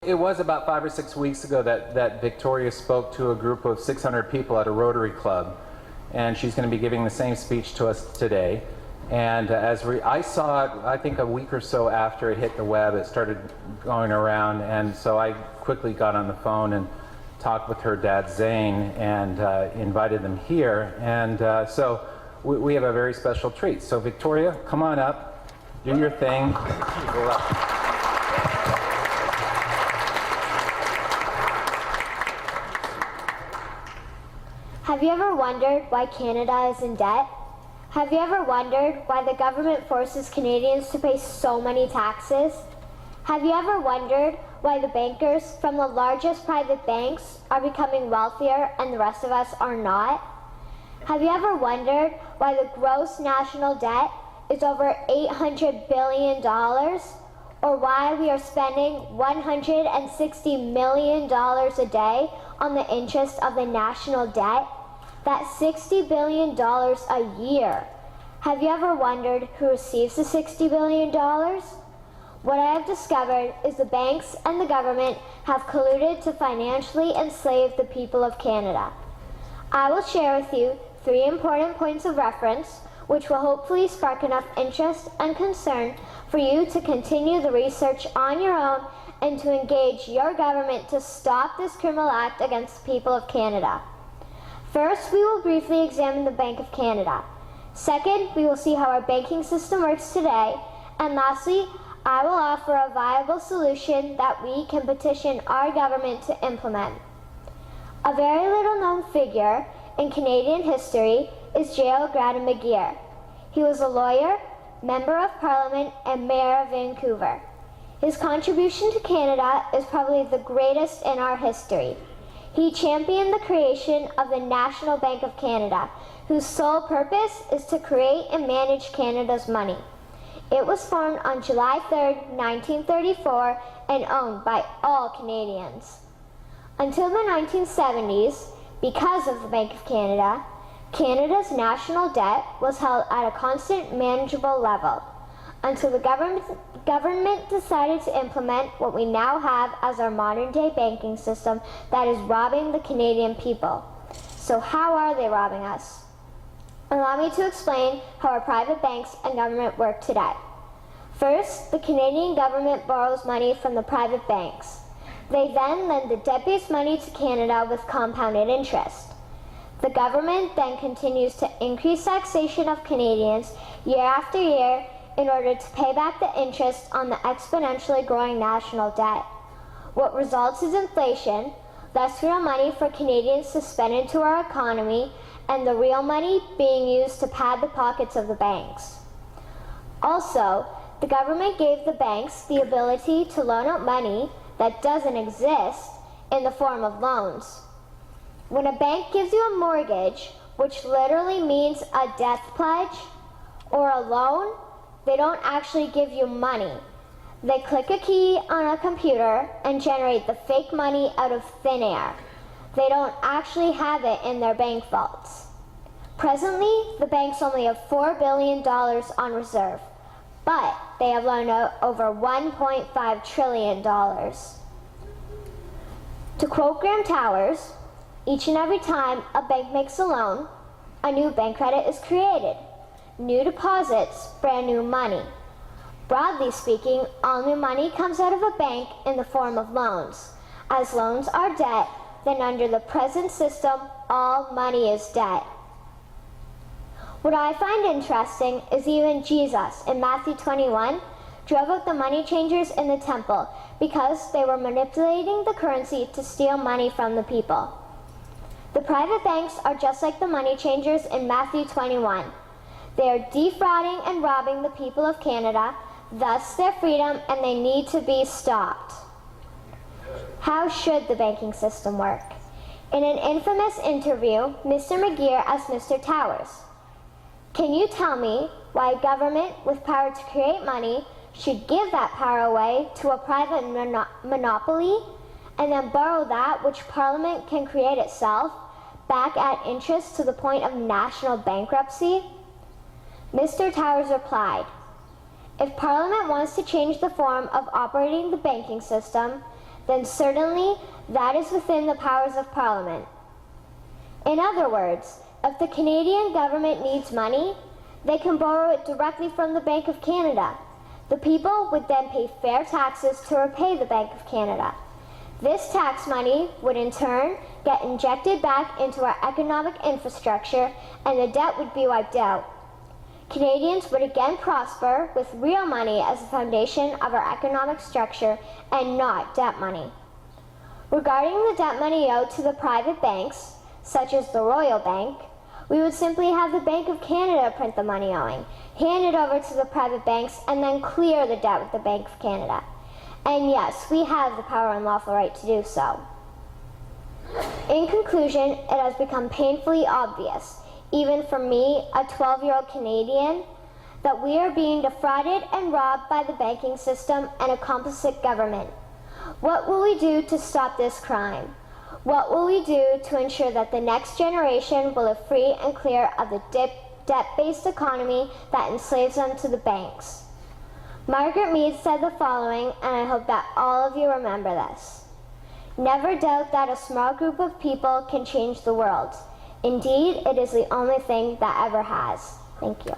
It was about 5 or 6 weeks ago that Victoria spoke to a group of 600 people at a Rotary Club, and she's going to be giving the same speech to us today. And I saw it, I think a week or so after it hit the web, it started going around, and so I quickly got on the phone and talked with her dad Zane and invited them here. And so we have a very special treat. So Victoria, come on up, do your thing. Have you ever wondered why Canada is in debt? Have you ever wondered why the government forces Canadians to pay so many taxes? Have you ever wondered why the bankers from the largest private banks are becoming wealthier and the rest of us are not? Have you ever wondered why the gross national debt is over $800 billion? Or why we are spending $160 million a day on the interest of the national debt? That's $60 billion a year. Have you ever wondered who receives the $60 billion? What I have discovered is the banks and the government have colluded to financially enslave the people of Canada. I will share with you 3 important points of reference which will hopefully spark enough interest and concern for you to continue the research on your own and to engage your government to stop this criminal act against the people of Canada. First, we will briefly examine the Bank of Canada. Second, we will see how our banking system works today. And lastly, I will offer a viable solution that we can petition our government to implement. A very little known figure in Canadian history is J.L. Gradon McGeer. He was a lawyer, Member of Parliament, and Mayor of Vancouver. His contribution to Canada is probably the greatest in our history. He championed the creation of the National Bank of Canada, whose sole purpose is to create and manage Canada's money. It was formed on July 3, 1934, and owned by all Canadians. Until the 1970s, because of the Bank of Canada, Canada's national debt was held at a constant, manageable level, until the government decided to implement what we now have as our modern-day banking system that is robbing the Canadian people. So how are they robbing us? Allow me to explain how our private banks and government work today. First, the Canadian government borrows money from the private banks. They then lend the debt-based money to Canada with compounded interest. The government then continues to increase taxation of Canadians year after year in order to pay back the interest on the exponentially growing national debt. What results is inflation, less real money for Canadians to spend into our economy, and the real money being used to pad the pockets of the banks. Also, the government gave the banks the ability to loan out money that doesn't exist in the form of loans. When a bank gives you a mortgage, which literally means a death pledge, or a loan, they don't actually give you money. They click a key on a computer and generate the fake money out of thin air. They don't actually have it in their bank vaults. Presently, the banks only have $4 billion on reserve, but they have loaned out over $1.5 trillion. To quote Graham Towers, each and every time a bank makes a loan, a new bank credit is created. New deposits, brand new money. Broadly speaking, all new money comes out of a bank in the form of loans. As loans are debt, then under the present system, all money is debt. What I find interesting is even Jesus, in Matthew 21, drove out the money changers in the temple because they were manipulating the currency to steal money from the people. The private banks are just like the money changers in Matthew 21. They are defrauding and robbing the people of Canada, thus their freedom, and they need to be stopped. How should the banking system work? In an infamous interview, Mr. McGeer asked Mr. Towers, "Can you tell me why a government with power to create money should give that power away to a private monopoly and then borrow that which Parliament can create itself back at interest to the point of national bankruptcy?" Mr. Towers replied, "If Parliament wants to change the form of operating the banking system, then certainly that is within the powers of Parliament. In other words, if the Canadian government needs money, they can borrow it directly from the Bank of Canada. The people would then pay fair taxes to repay the Bank of Canada. This tax money would in turn get injected back into our economic infrastructure and the debt would be wiped out. Canadians would again prosper with real money as the foundation of our economic structure and not debt money. Regarding the debt money owed to the private banks, such as the Royal Bank, we would simply have the Bank of Canada print the money owing, hand it over to the private banks, and then clear the debt with the Bank of Canada. And yes, we have the power and lawful right to do so. In conclusion, it has become painfully obvious, even for me, a 12-year-old Canadian, that we are being defrauded and robbed by the banking system and a complicit government. What will we do to stop this crime? What will we do to ensure that the next generation will live free and clear of the debt-based economy that enslaves them to the banks? Margaret Mead said the following, and I hope that all of you remember this. Never doubt that a small group of people can change the world. Indeed, it is the only thing that ever has. Thank you.